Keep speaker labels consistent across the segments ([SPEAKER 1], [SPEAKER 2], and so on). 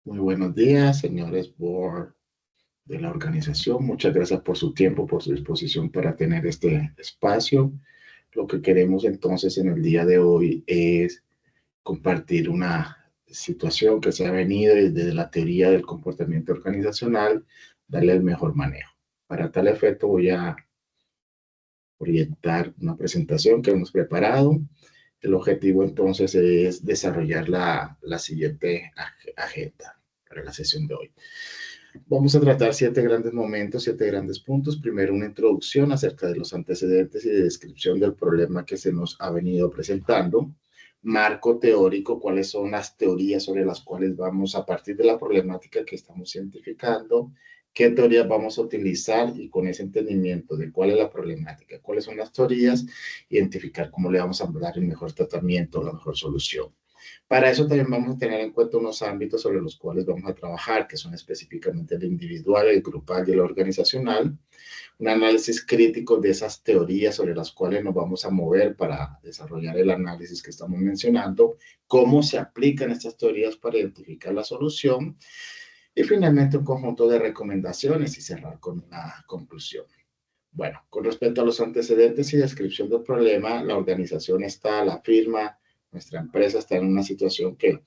[SPEAKER 1] Muy buenos días, señores board de la organización. Muchas gracias por su tiempo, por su disposición para tener este espacio. Lo que queremos entonces en el día de hoy es compartir una situación que se ha venido desde la teoría del comportamiento organizacional, darle el mejor manejo. Para tal efecto voy a proyectar una presentación que hemos preparado. El objetivo entonces es desarrollar la siguiente agenda para la sesión de hoy. Vamos a tratar 7 grandes momentos, 7 grandes puntos. Primero, una introducción acerca de los antecedentes y de descripción del problema que se nos ha venido presentando. Marco teórico, cuáles son las teorías sobre las cuales vamos a partir de la problemática que estamos identificando, qué teorías vamos a utilizar y con ese entendimiento de cuál es la problemática, cuáles son las teorías, identificar cómo le vamos a dar el mejor tratamiento, la mejor solución. Para eso también vamos a tener en cuenta unos ámbitos sobre los cuales vamos a trabajar, que son específicamente el individual, el grupal y el organizacional. Un análisis crítico de esas teorías sobre las cuales nos vamos a mover para desarrollar el análisis que estamos mencionando, cómo se aplican estas teorías para identificar la solución y finalmente un conjunto de recomendaciones y cerrar con una conclusión. Bueno, con respecto a los antecedentes y descripción del problema, la organización está, la firma, nuestra empresa está en una situación que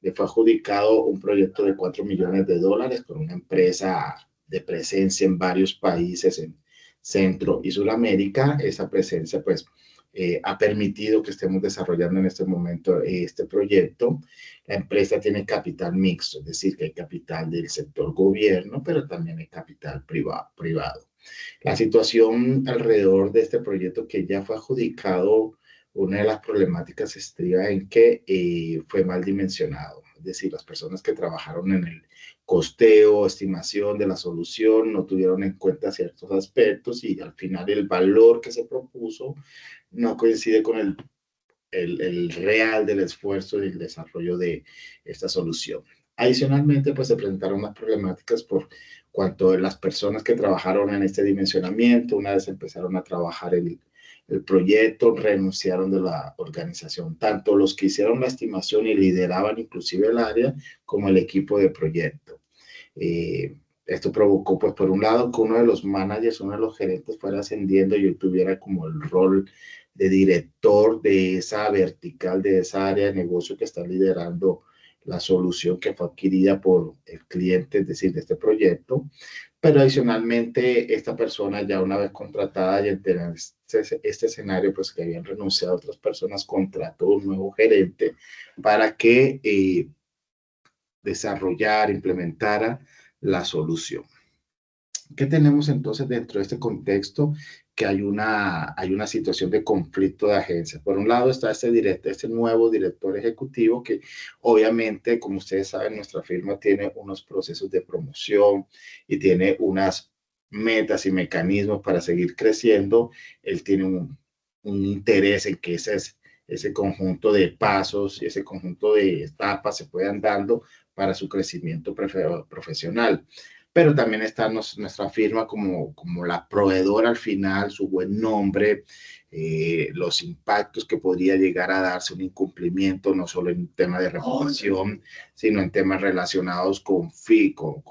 [SPEAKER 1] le fue adjudicado un proyecto de $4 millones con una empresa de presencia en varios países en Centro y Sudamérica. Esa presencia, pues, ha permitido que estemos desarrollando en este momento este proyecto. La empresa tiene capital mixto, es decir, que hay capital del sector gobierno, pero también hay capital privado. La situación alrededor de este proyecto que ya fue adjudicado, una de las problemáticas estriba en que fue mal dimensionado. Es decir, las personas que trabajaron en el costeo, estimación de la solución, no tuvieron en cuenta ciertos aspectos y al final el valor que se propuso no coincide con el real del esfuerzo y el desarrollo de esta solución. Adicionalmente, pues se presentaron más problemáticas por cuanto a las personas que trabajaron en este dimensionamiento, una vez empezaron a trabajar el proyecto, renunciaron de la organización, tanto los que hicieron la estimación y lideraban inclusive el área, como el equipo de proyecto. Esto provocó, pues, por un lado, que uno de los managers, uno de los gerentes fuera ascendiendo y yo tuviera como el rol de director de esa vertical, de esa área de negocio que está liderando la solución que fue adquirida por el cliente, es decir, de este proyecto. Pero adicionalmente, esta persona ya una vez contratada y en tener este escenario, pues que habían renunciado a otras personas, contrató un nuevo gerente para que desarrollara, implementara la solución. ¿Qué tenemos entonces dentro de este contexto? Que hay una situación de conflicto de agencia. Por un lado está este nuevo director ejecutivo que obviamente, como ustedes saben, nuestra firma tiene unos procesos de promoción y tiene unas metas y mecanismos para seguir creciendo. Él tiene un interés en que ese conjunto de pasos y ese conjunto de etapas se puedan dando para su crecimiento profesional, pero también está nuestra firma como la proveedora al final, su buen nombre, los impactos que podría llegar a darse un incumplimiento, no solo en tema de reputación, sino en temas relacionados con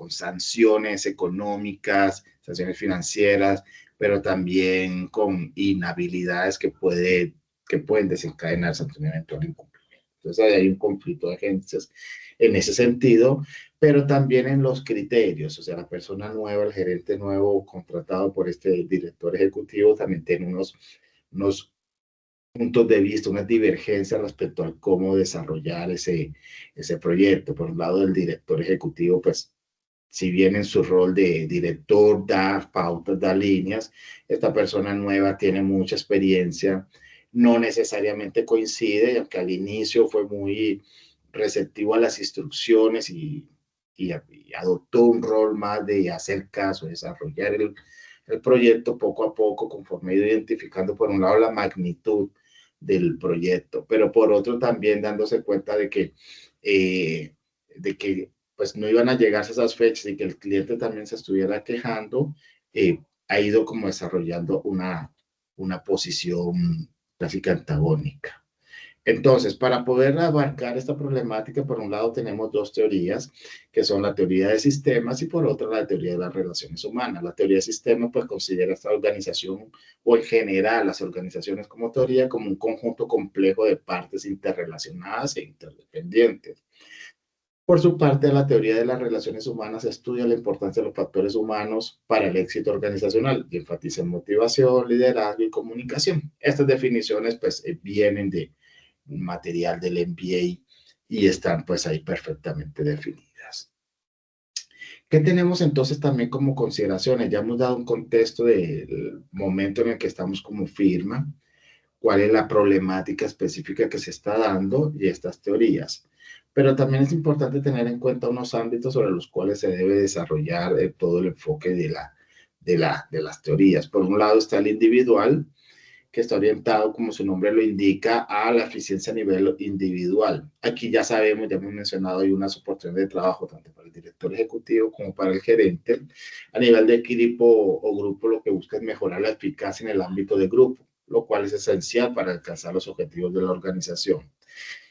[SPEAKER 1] sanciones económicas, sanciones financieras, pero también con inhabilidades que pueden desencadenar sanción eventual incumplimiento. Entonces, ahí hay un conflicto de agencias en ese sentido, pero también en los criterios, o sea, la persona nueva, el gerente nuevo contratado por este director ejecutivo también tiene unos puntos de vista, unas divergencias respecto a cómo desarrollar ese proyecto. Por un lado, el director ejecutivo, pues, si bien en su rol de director da pautas, da líneas, esta persona nueva tiene mucha experiencia, no necesariamente coincide, aunque al inicio fue muy receptivo a las instrucciones y adoptó un rol más de hacer caso, desarrollar el proyecto poco a poco, conforme ha ido identificando por un lado la magnitud del proyecto, pero por otro también dándose cuenta de que pues no iban a llegar a esas fechas y que el cliente también se estuviera quejando, ha ido como desarrollando una posición casi que antagónica. Entonces, para poder abarcar esta problemática, por un lado tenemos dos teorías, que son la teoría de sistemas y por otra la teoría de las relaciones humanas. La teoría de sistemas pues considera esta organización o en general las organizaciones como teoría como un conjunto complejo de partes interrelacionadas e interdependientes. Por su parte, la teoría de las relaciones humanas estudia la importancia de los factores humanos para el éxito organizacional y enfatiza en motivación, liderazgo y comunicación. Estas definiciones pues vienen de material del MBA y están pues ahí perfectamente definidas. ¿Qué tenemos entonces también como consideraciones? Ya hemos dado un contexto del momento en el que estamos como firma, cuál es la problemática específica que se está dando y estas teorías. Pero también es importante tener en cuenta unos ámbitos sobre los cuales se debe desarrollar todo el enfoque de las teorías. Por un lado está el individual, que está orientado, como su nombre lo indica, a la eficiencia a nivel individual. Aquí ya sabemos, ya hemos mencionado, hay unas oportunidades de trabajo tanto para el director ejecutivo como para el gerente. A nivel de equipo o grupo, lo que busca es mejorar la eficacia en el ámbito de grupo, lo cual es esencial para alcanzar los objetivos de la organización.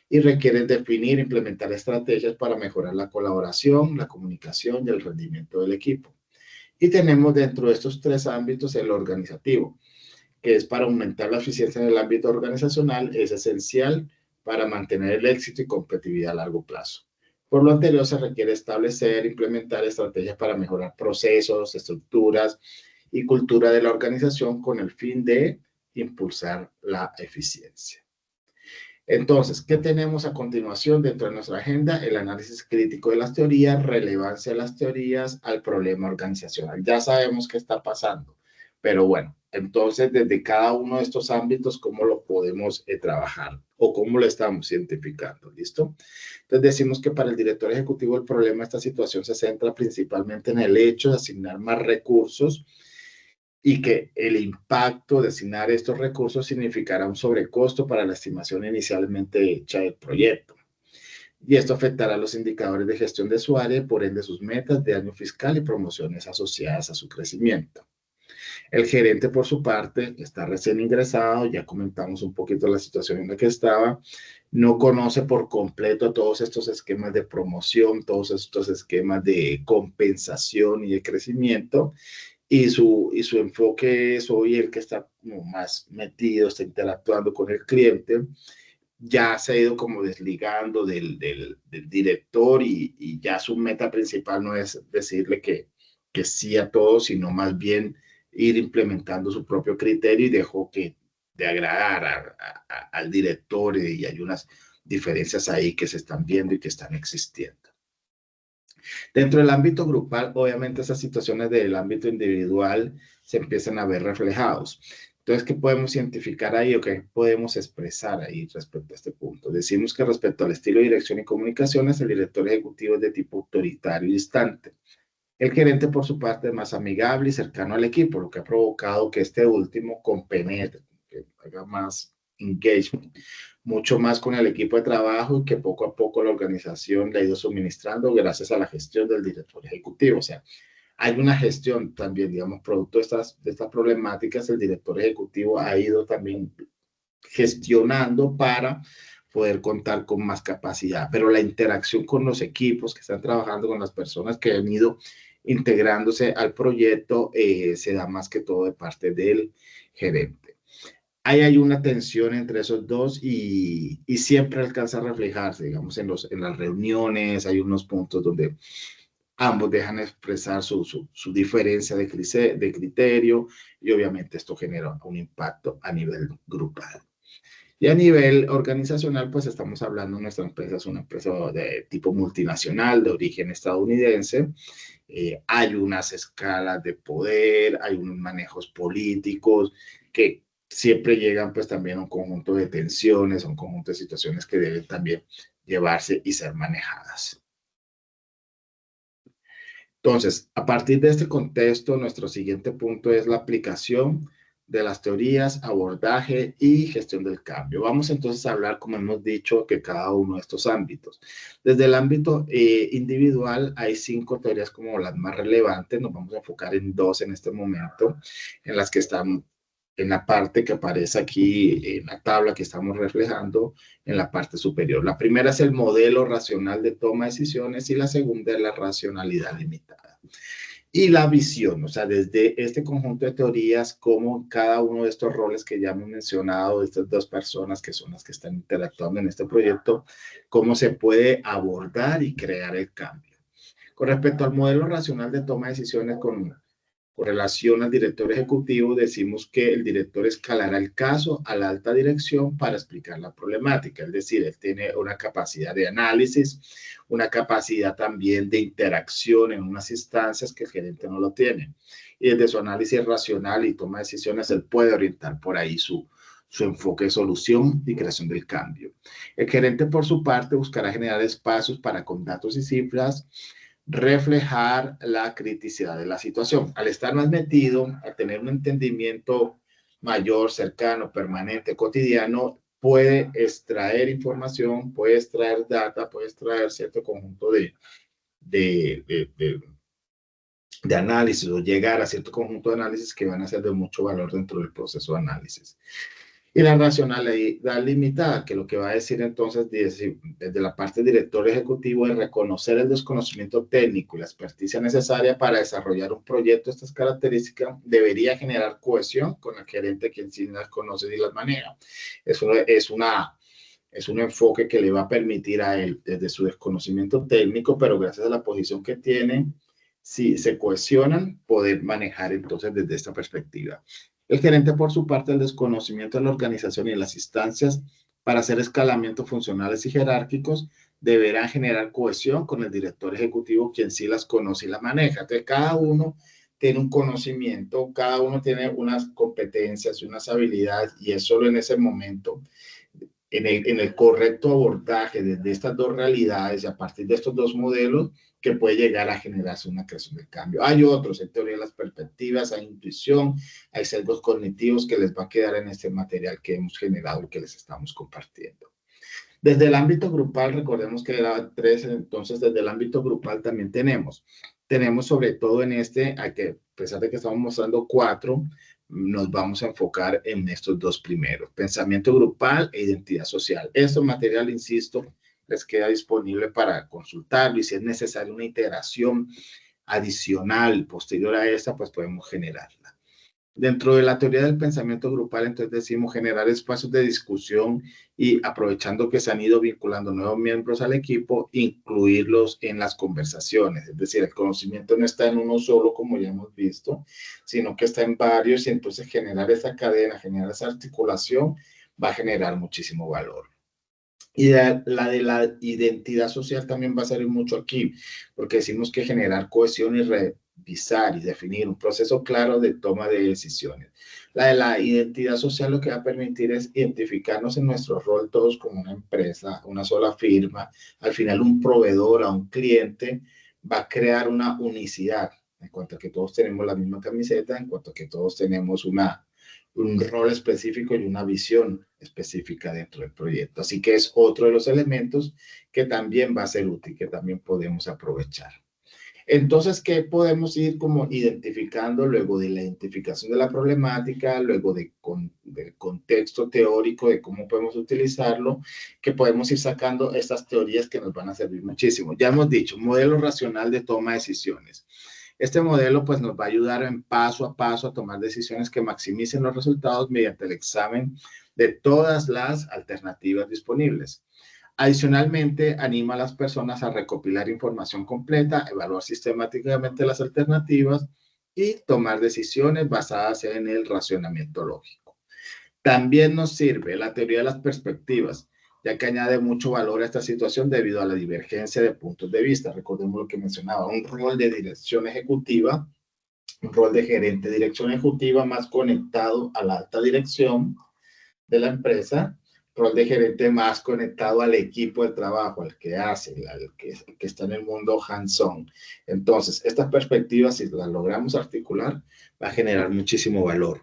[SPEAKER 1] Y requieren definir e implementar estrategias para mejorar la colaboración, la comunicación y el rendimiento del equipo. Y tenemos dentro de estos tres ámbitos el organizativo, que es para aumentar la eficiencia en el ámbito organizacional, es esencial para mantener el éxito y competitividad a largo plazo. Por lo anterior, se requiere establecer, implementar estrategias para mejorar procesos, estructuras y cultura de la organización con el fin de impulsar la eficiencia. Entonces, ¿qué tenemos a continuación dentro de nuestra agenda? El análisis crítico de las teorías, relevancia de las teorías al problema organizacional. Ya sabemos qué está pasando, pero bueno, entonces desde cada uno de estos ámbitos, ¿cómo lo podemos trabajar o cómo lo estamos identificando? ¿Listo? Entonces decimos que para el director ejecutivo el problema de esta situación se centra principalmente en el hecho de asignar más recursos y que el impacto de asignar estos recursos significará un sobrecosto para la estimación inicialmente hecha del proyecto. Y esto afectará los indicadores de gestión de su área y por ende sus metas de año fiscal y promociones asociadas a su crecimiento. El gerente, por su parte, está recién ingresado, ya comentamos un poquito la situación en la que estaba, no conoce por completo todos estos esquemas de promoción, todos estos esquemas de compensación y de crecimiento, y su enfoque es hoy el que está como más metido, está interactuando con el cliente, ya se ha ido como desligando del director y ya su meta principal no es decirle que sí a todo, sino más bien ir implementando su propio criterio y dejó que de agradar al director y hay unas diferencias ahí que se están viendo y que están existiendo. Dentro del ámbito grupal, obviamente esas situaciones del ámbito individual se empiezan a ver reflejados. Entonces, ¿qué podemos identificar ahí o qué podemos expresar ahí respecto a este punto? Decimos que respecto al estilo de dirección y comunicaciones, el director ejecutivo es de tipo autoritario y distante. El gerente, por su parte, es más amigable y cercano al equipo, lo que ha provocado que este último compenetre, que haga más engagement, mucho más con el equipo de trabajo y que poco a poco la organización le ha ido suministrando gracias a la gestión del director ejecutivo. O sea, hay una gestión también, digamos, producto de estas problemáticas, el director ejecutivo ha ido también gestionando para poder contar con más capacidad, pero la interacción con los equipos que están trabajando, con las personas que han ido integrándose al proyecto, se da más que todo de parte del gerente. Ahí hay una tensión entre esos dos y siempre alcanza a reflejarse, digamos, en las reuniones, hay unos puntos donde ambos dejan expresar su diferencia de criterio y obviamente esto genera un impacto a nivel grupal. Y a nivel organizacional, pues estamos hablando, nuestra empresa es una empresa de tipo multinacional, de origen estadounidense. Hay unas escalas de poder, hay unos manejos políticos que siempre llegan pues también a un conjunto de tensiones, a un conjunto de situaciones que deben también llevarse y ser manejadas. Entonces, a partir de este contexto, nuestro siguiente punto es la aplicación de las teorías, abordaje y gestión del cambio. Vamos entonces a hablar, como hemos dicho, que cada uno de estos ámbitos. Desde el ámbito individual hay 5 teorías como las más relevantes. Nos vamos a enfocar en 2 en este momento, en las que están en la parte que aparece aquí en la tabla que estamos reflejando en la parte superior. La primera es el modelo racional de toma de decisiones y la segunda es la racionalidad limitada. Y la visión, o sea, desde este conjunto de teorías, cómo cada uno de estos roles que ya hemos mencionado, de estas dos personas que son las que están interactuando en este proyecto, cómo se puede abordar y crear el cambio. Con respecto al modelo racional de toma de decisiones con relación al director ejecutivo, decimos que el director escalará el caso a la alta dirección para explicar la problemática, es decir, él tiene una capacidad de análisis, una capacidad también de interacción en unas instancias que el gerente no lo tiene. Y desde su análisis racional y toma de decisiones, él puede orientar por ahí su enfoque de solución y creación del cambio. El gerente, por su parte, buscará generar espacios para, con datos y cifras, reflejar la criticidad de la situación. Al estar más metido, al tener un entendimiento mayor, cercano, permanente, cotidiano, puede extraer información, puede extraer data, puede extraer cierto conjunto de, de, de, de análisis o llegar a cierto conjunto de análisis que van a ser de mucho valor dentro del proceso de análisis. Y la racionalidad limitada, que lo que va a decir entonces desde la parte del director ejecutivo es reconocer el desconocimiento técnico y la experticia necesaria para desarrollar un proyecto de estas características, debería generar cohesión con el gerente quien sí las conoce y las maneja. Es un enfoque que le va a permitir a él, desde su desconocimiento técnico, pero gracias a la posición que tiene, si se cohesionan, poder manejar entonces desde esta perspectiva. El gerente, por su parte, el desconocimiento de la organización y de las instancias para hacer escalamientos funcionales y jerárquicos, deberá generar cohesión con el director ejecutivo, quien sí las conoce y las maneja. Entonces, cada uno tiene un conocimiento, cada uno tiene unas competencias y unas habilidades, y es solo en ese momento, en el correcto abordaje desde estas dos realidades y a partir de estos dos modelos, que puede llegar a generarse una creación del cambio. Hay otros, en teoría de las perspectivas, hay intuición, hay sesgos cognitivos que les va a quedar en este material que hemos generado y que les estamos compartiendo. Desde el ámbito grupal, recordemos que era 3, entonces desde el ámbito grupal también tenemos sobre todo en este, a que, a pesar de que estamos mostrando 4, nos vamos a enfocar en estos dos primeros, pensamiento grupal e identidad social. Este material, insisto, les queda disponible para consultarlo y si es necesaria una iteración adicional posterior a esta, pues podemos generarla. Dentro de la teoría del pensamiento grupal, entonces decimos generar espacios de discusión y aprovechando que se han ido vinculando nuevos miembros al equipo, incluirlos en las conversaciones. Es decir, el conocimiento no está en uno solo, como ya hemos visto, sino que está en varios y entonces generar esa cadena, generar esa articulación va a generar muchísimo valor. Y la de la identidad social también va a salir mucho aquí, porque decimos que generar cohesión y revisar y definir un proceso claro de toma de decisiones. La de la identidad social lo que va a permitir es identificarnos en nuestro rol todos como una empresa, una sola firma, al final un proveedor a un cliente, va a crear una unicidad en cuanto a que todos tenemos la misma camiseta, en cuanto a que todos tenemos un rol específico y una visión específica dentro del proyecto. Así que es otro de los elementos que también va a ser útil, que también podemos aprovechar. Entonces, ¿qué podemos ir como identificando luego de la identificación de la problemática, luego del contexto teórico de cómo podemos utilizarlo, que podemos ir sacando estas teorías que nos van a servir muchísimo? Ya hemos dicho, modelo racional de toma de decisiones. Este modelo pues nos va a ayudar en paso a paso a tomar decisiones que maximicen los resultados mediante el examen de todas las alternativas disponibles. Adicionalmente, anima a las personas a recopilar información completa, evaluar sistemáticamente las alternativas y tomar decisiones basadas en el racionamiento lógico. También nos sirve la teoría de las perspectivas, ya que añade mucho valor a esta situación debido a la divergencia de puntos de vista. Recordemos lo que mencionaba, un rol de dirección ejecutiva, un rol de gerente de dirección ejecutiva más conectado a la alta dirección de la empresa, rol de gerente más conectado al equipo de trabajo, al que hace, al que está en el mundo hands-on. Entonces, estas perspectivas, si las logramos articular, va a generar muchísimo valor.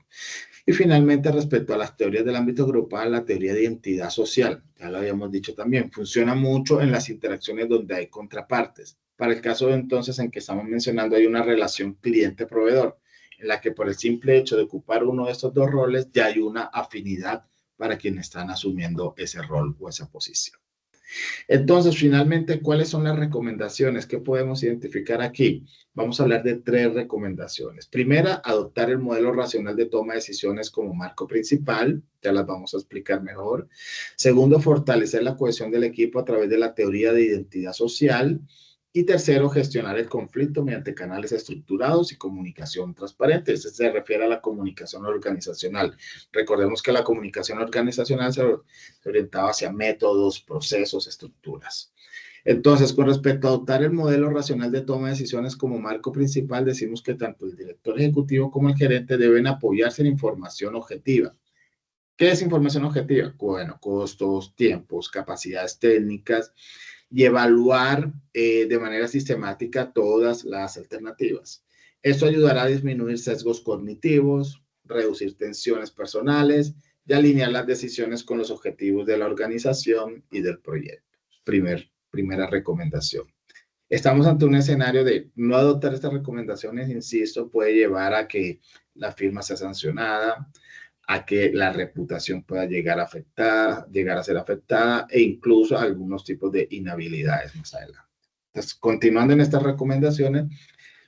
[SPEAKER 1] Y finalmente, respecto a las teorías del ámbito grupal, la teoría de identidad social, ya lo habíamos dicho también, funciona mucho en las interacciones donde hay contrapartes. Para el caso de entonces en que estamos mencionando, hay una relación cliente-proveedor. en la que por el simple hecho de ocupar uno de estos dos roles ya hay una afinidad para quienes están asumiendo ese rol o esa posición. Entonces, finalmente, ¿cuáles son las recomendaciones que podemos identificar aquí? Vamos a hablar de 3 recomendaciones. Primera, adoptar el modelo racional de toma de decisiones como marco principal, ya las vamos a explicar mejor. Segundo, fortalecer la cohesión del equipo a través de la teoría de identidad social. Y tercero, gestionar el conflicto mediante canales estructurados y comunicación transparente. Este se refiere a la comunicación organizacional. Recordemos que la comunicación organizacional se orientaba hacia métodos, procesos, estructuras. Entonces, con respecto a adoptar el modelo racional de toma de decisiones como marco principal, decimos que tanto el director ejecutivo como el gerente deben apoyarse en información objetiva. ¿Qué es información objetiva? Bueno, costos, tiempos, capacidades técnicas y evaluar de manera sistemática todas las alternativas. Esto ayudará a disminuir sesgos cognitivos, reducir tensiones personales y alinear las decisiones con los objetivos de la organización y del proyecto. Primera recomendación. Estamos ante un escenario de no adoptar estas recomendaciones, insisto, puede llevar a que la firma sea sancionada, a que la reputación pueda llegar a ser afectada e incluso algunos tipos de inhabilidades más adelante. Entonces, continuando en estas recomendaciones,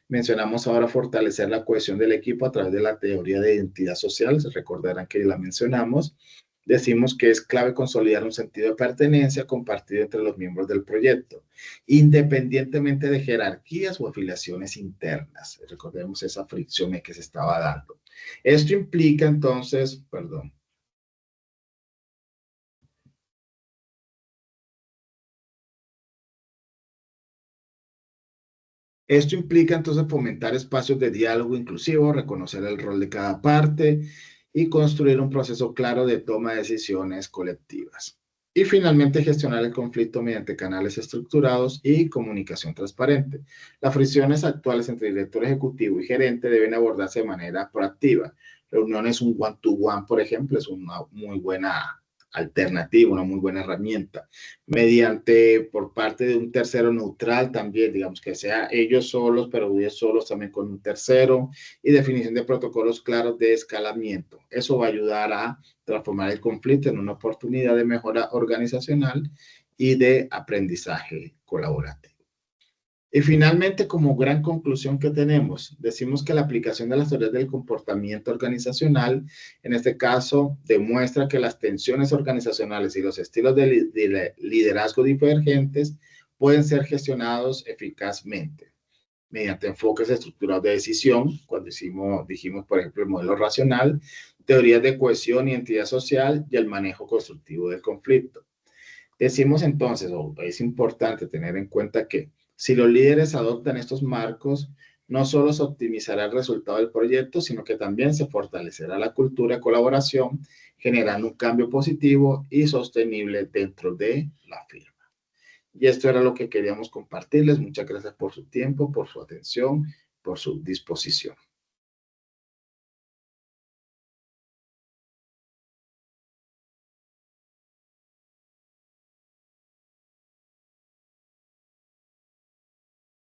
[SPEAKER 1] mencionamos ahora fortalecer la cohesión del equipo a través de la teoría de identidad social. Se recordarán que la mencionamos. Decimos que es clave consolidar un sentido de pertenencia compartido entre los miembros del proyecto, independientemente de jerarquías o afiliaciones internas. Recordemos esa fricción que se estaba dando. Esto implica entonces, perdón, esto implica entonces fomentar espacios de diálogo inclusivo, reconocer el rol de cada parte y construir un proceso claro de toma de decisiones colectivas. Y finalmente gestionar el conflicto mediante canales estructurados y comunicación transparente. Las fricciones actuales entre director ejecutivo y gerente deben abordarse de manera proactiva. Reuniones un one-to-one, por ejemplo, es una muy buena alternativa, una muy buena herramienta. Mediante por parte de un tercero neutral también, digamos que sea ellos solos, pero ellos solos también con un tercero, y definición de protocolos claros de escalamiento. Eso va a ayudar a transformar el conflicto en una oportunidad de mejora organizacional y de aprendizaje colaborativo. Y finalmente, como gran conclusión que tenemos, decimos que la aplicación de las teorías del comportamiento organizacional, en este caso, demuestra que las tensiones organizacionales y los estilos de liderazgo divergentes pueden ser gestionados eficazmente mediante enfoques estructurados de decisión, cuando dijimos, por ejemplo, el modelo racional, teorías de cohesión y entidad social y el manejo constructivo del conflicto. Decimos entonces, o es importante tener en cuenta que si los líderes adoptan estos marcos, no solo se optimizará el resultado del proyecto, sino que también se fortalecerá la cultura de colaboración, generando un cambio positivo y sostenible dentro de la firma. Y esto era lo que queríamos compartirles. Muchas gracias por su tiempo, por su atención, por su disposición.